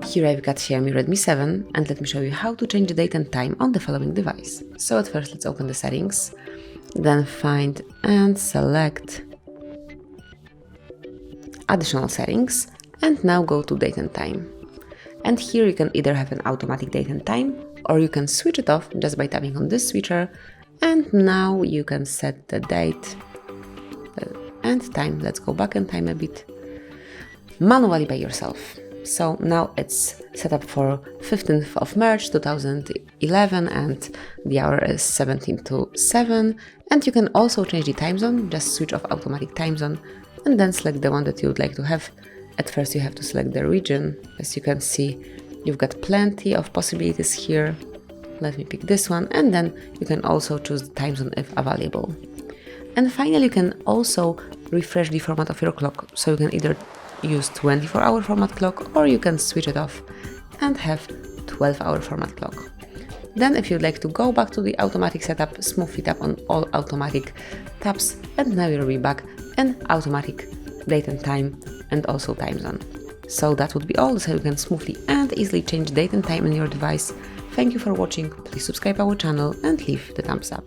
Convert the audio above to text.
Here I've got Xiaomi Redmi 7 and let me show you how to change the date and time on the following device. So at first let's open the settings, then find and select additional settings and now go to date and time. And here you can either have an automatic date and time or you can switch it off just by tapping on this switcher, and now you can set the date and time. Let's go back in time a bit manually by yourself. So now it's set up for 15th of March 2011 and the hour is 17 to 7. And you can also change the time zone, just switch off automatic time zone and then select the one that you would like to have. At first you have to select the region. As you can see, you've got plenty of possibilities here. Let me pick this one, and then you can also choose the time zone if available. And finally you can also refresh the format of your clock, so you can either use 24-hour format clock or you can switch it off and have 12-hour format clock. Then if you'd like to go back to the automatic setup, smoothly tap on all automatic taps and now you'll be back in automatic date and time and also time zone. So that would be all, so you can smoothly and easily change date and time in your device. Thank you for watching, please subscribe our channel and leave the thumbs up.